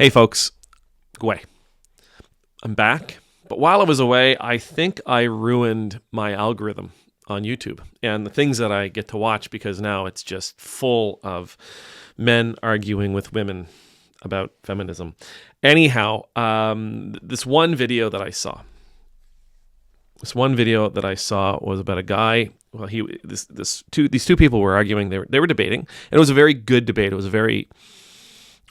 Hey folks, go away. I'm back. But while I was away, I think I ruined my algorithm on YouTube and the things that I get to watch, because now it's just full of men arguing with women about feminism. Anyhow, this one video that I saw was about a guy. Well, these two people were arguing. They were debating, and it was a very good debate. It was a very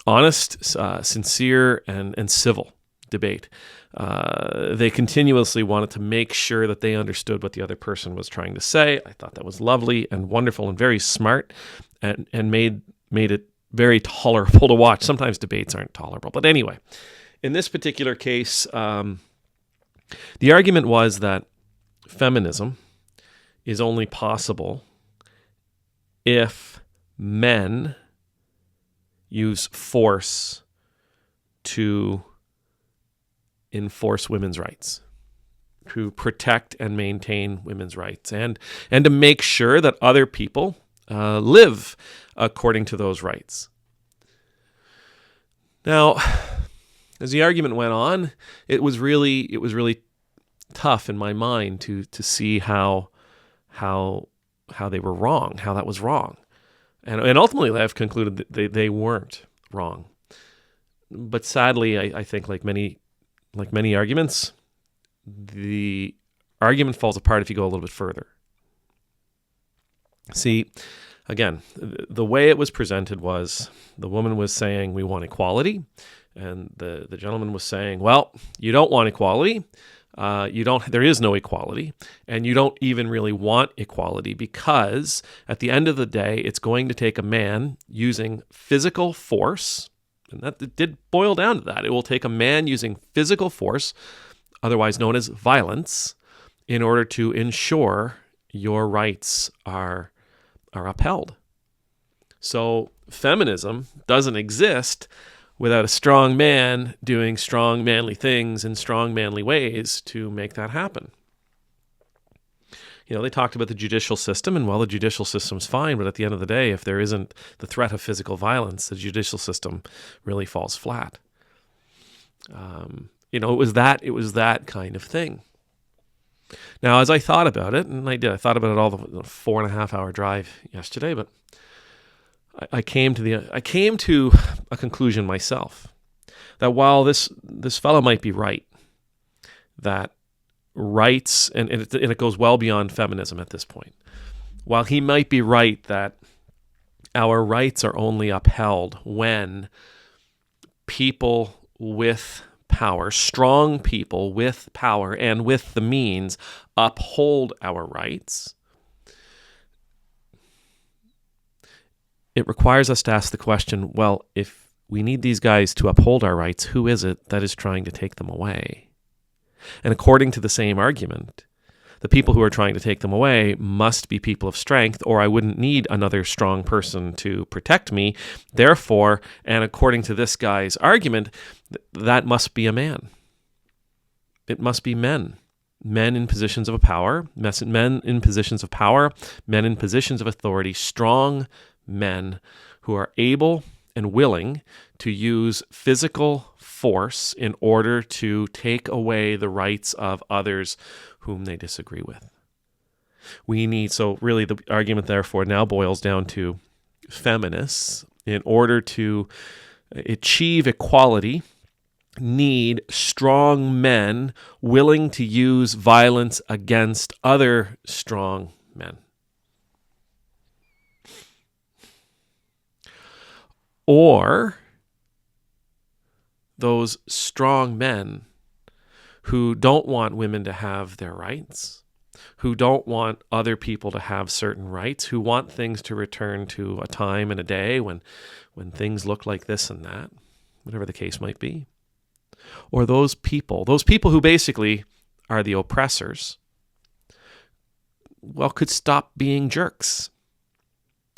honest, sincere, and civil debate. They continuously wanted to make sure that they understood what the other person was trying to say. I thought that was lovely and wonderful and very smart, and made it very tolerable to watch. Sometimes debates aren't tolerable. But anyway, in this particular case, the argument was that feminism is only possible if men use force to enforce women's rights, to protect and maintain women's rights, and to make sure that other people live according to those rights. Now, as the argument went on, it was really tough in my mind to see how they were wrong, how that was wrong. And ultimately, I've concluded that they weren't wrong. But sadly, I think like many arguments, the argument falls apart if you go a little bit further. See, again, the way it was presented was the woman was saying we want equality, and the gentleman was saying, well, you don't want equality. There is no equality, and you don't even really want equality, because at the end of the day, it's going to take a man using physical force, and that it did boil down to that. It will take a man using physical force, otherwise known as violence, in order to ensure your rights are upheld. So feminism doesn't exist without a strong man doing strong manly things in strong manly ways to make that happen. You know, they talked about the judicial system, and the judicial system's fine, but at the end of the day, if there isn't the threat of physical violence, the judicial system really falls flat. It was that kind of thing. Now, as I thought about it, and I thought about it all the 4.5 hour drive yesterday, but I came to a conclusion myself that while this fellow might be right, that rights, and it goes well beyond feminism at this point, while he might be right that our rights are only upheld when people with power, strong people with power and with the means, uphold our rights, it requires us to ask the question, well, if we need these guys to uphold our rights, who is it that is trying to take them away? And according to the same argument, the people who are trying to take them away must be people of strength, or I wouldn't need another strong person to protect me. Therefore, and according to this guy's argument, that must be a man. It must be men. Men in positions of power, men in positions of authority, strong men who are able and willing to use physical force in order to take away the rights of others whom they disagree with. So really the argument therefore now boils down to feminists, in order to achieve equality, need strong men willing to use violence against other strong men. Or those strong men who don't want women to have their rights, who don't want other people to have certain rights, who want things to return to a time and a day when things look like this and that, whatever the case might be. Or those people who basically are the oppressors, could stop being jerks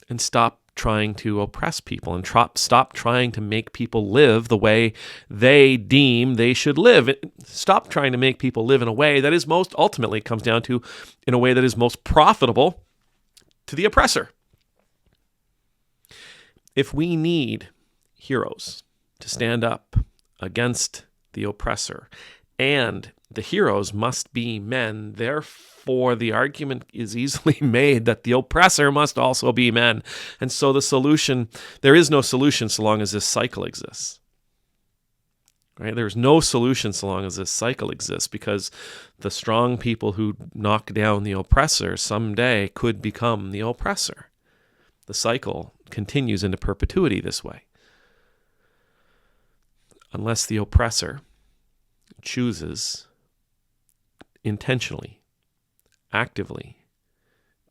and stop trying to oppress people and stop trying to make people live the way they deem they should live. Stop trying to make people live in a way that is most ultimately comes down to in a way that is most profitable to the oppressor. If we need heroes, to stand up against the oppressor. And the heroes must be men. Therefore, the argument is easily made that the oppressor must also be men. And so there is no solution so long as this cycle exists. Right? There's no solution so long as this cycle exists, because the strong people who knock down the oppressor someday could become the oppressor. The cycle continues into perpetuity this way. Unless the oppressor chooses intentionally, actively,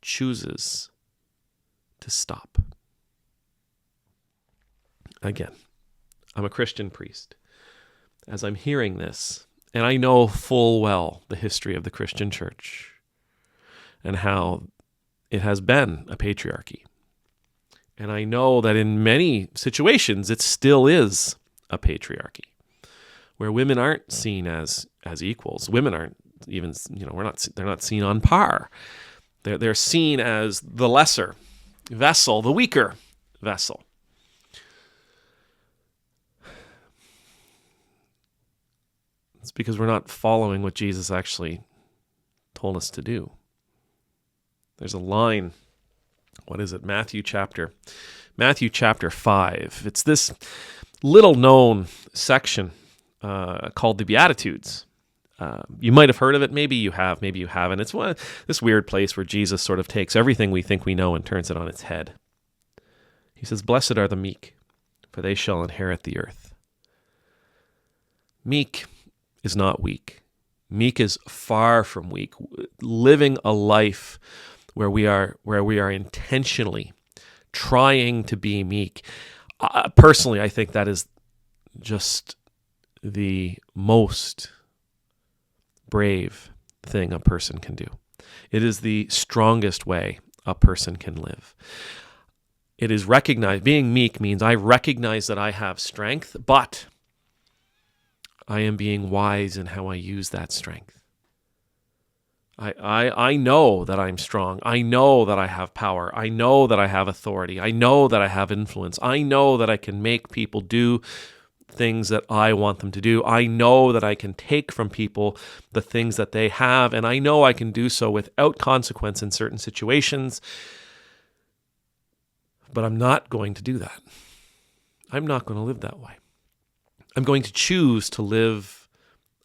chooses to stop. Again, I'm a Christian priest. As I'm hearing this, and I know full well the history of the Christian church and how it has been a patriarchy. And I know that in many situations it still is a patriarchy, where women aren't seen as equals. Women aren't even, they're not seen on par. They're seen as the lesser vessel, the weaker vessel. It's because we're not following what Jesus actually told us to do. There's a line, what is it? Matthew chapter 5. It's this little known section called the Beatitudes. You might have heard of it. Maybe you have, maybe you haven't. It's this weird place where Jesus sort of takes everything we think we know and turns it on its head. He says, "Blessed are the meek, for they shall inherit the earth." Meek is not weak. Meek is far from weak. Living a life where we are intentionally trying to be meek. Personally, I think that is just the most brave thing a person can do. It is the strongest way a person can live. It is being meek means I recognize that I have strength, but I am being wise in how I use that strength. I know that I'm strong. I know that I have power. I know that I have authority. I know that I have influence. I know that I can make people do things that I want them to do. I know that I can take from people the things that they have, and I know I can do so without consequence in certain situations. But I'm not going to do that. I'm not going to live that way. I'm going to choose to live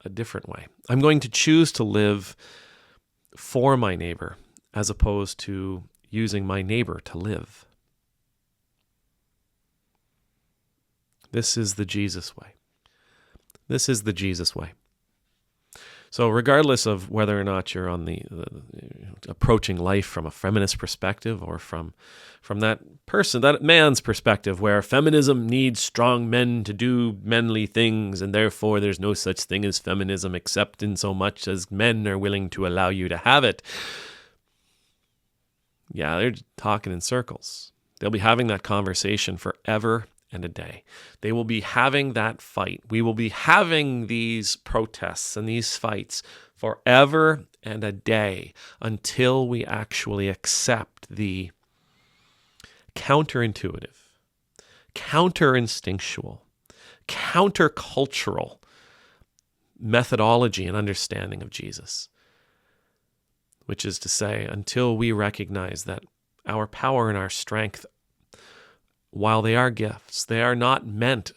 a different way. I'm going to choose to live for my neighbor as opposed to using my neighbor to live. This is the Jesus way. This is the Jesus way. So regardless of whether or not you're on the approaching life from a feminist perspective or from that man's perspective where feminism needs strong men to do manly things and therefore there's no such thing as feminism except in so much as men are willing to allow you to have it. Yeah, they're talking in circles. They'll be having that conversation forever and a day. They will be having that fight. We will be having these protests and these fights forever and a day until we actually accept the counterintuitive, counterinstinctual, countercultural methodology and understanding of Jesus. Which is to say, until we recognize that our power and our strength, while they are gifts, they are not meant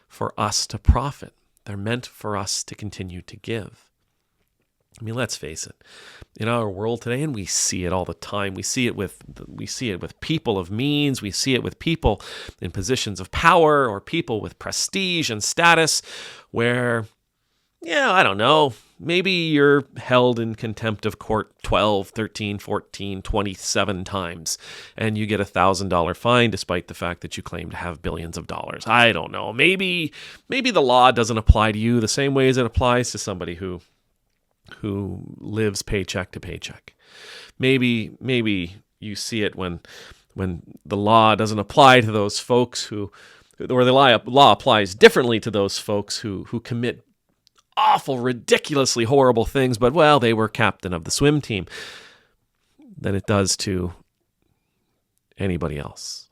for us to profit. They're meant for us to continue to give. I mean, let's face it. In our world today, and we see it all the time, we see it with people of means, we see it with people in positions of power or people with prestige and status where, I don't know, maybe you're held in contempt of court 12, 13, 14, 27 times, and you get $1,000 fine despite the fact that you claim to have billions of dollars. I don't know. Maybe the law doesn't apply to you the same way as it applies to somebody who lives paycheck to paycheck. Maybe you see it when the law doesn't apply to those folks or the law applies differently to those folks who commit awful, ridiculously horrible things, but they were captain of the swim team, than it does to anybody else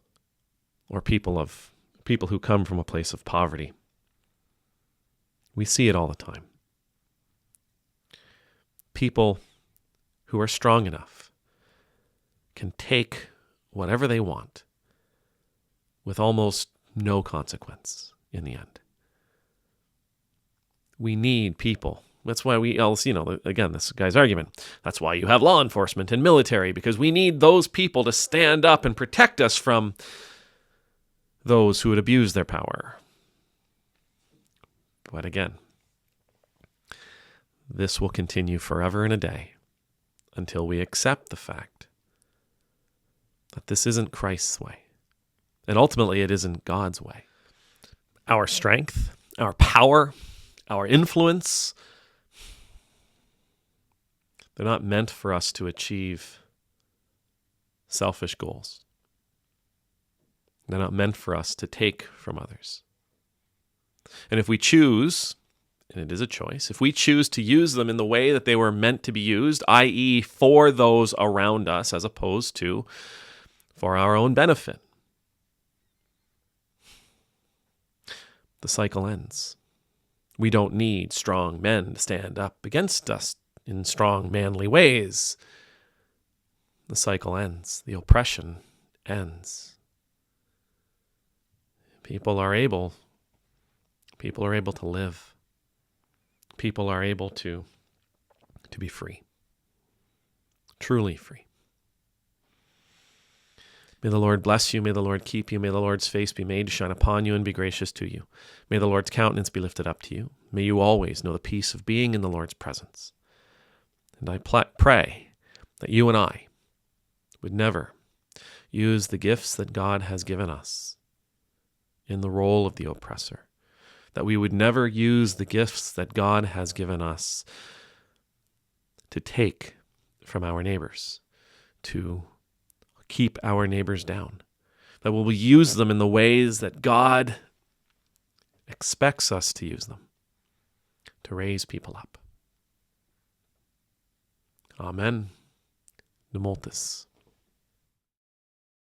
or people of people who come from a place of poverty. We see it all the time. People who are strong enough can take whatever they want with almost no consequence in the end. We need people. That's why again, this guy's argument. That's why you have law enforcement and military, because we need those people to stand up and protect us from those who would abuse their power. But again, this will continue forever and a day until we accept the fact that this isn't Christ's way. And ultimately, it isn't God's way. Our strength, our power, our influence, they're not meant for us to achieve selfish goals. They're not meant for us to take from others. And if we choose, and it is a choice, if we choose to use them in the way that they were meant to be used, i.e. for those around us as opposed to for our own benefit, the cycle ends. We don't need strong men to stand up against us in strong, manly ways. The cycle ends. The oppression ends. People are able to live. People are able to be free. Truly free. May the Lord bless you. May the Lord keep you. May the Lord's face be made to shine upon you and be gracious to you. May the Lord's countenance be lifted up to you. May you always know the peace of being in the Lord's presence. And I pray that you and I would never use the gifts that God has given us in the role of the oppressor. That we would never use the gifts that God has given us to take from our neighbors, to keep our neighbors down. That we will use them in the ways that God expects us to use them, to raise people up. Amen. Nemultus.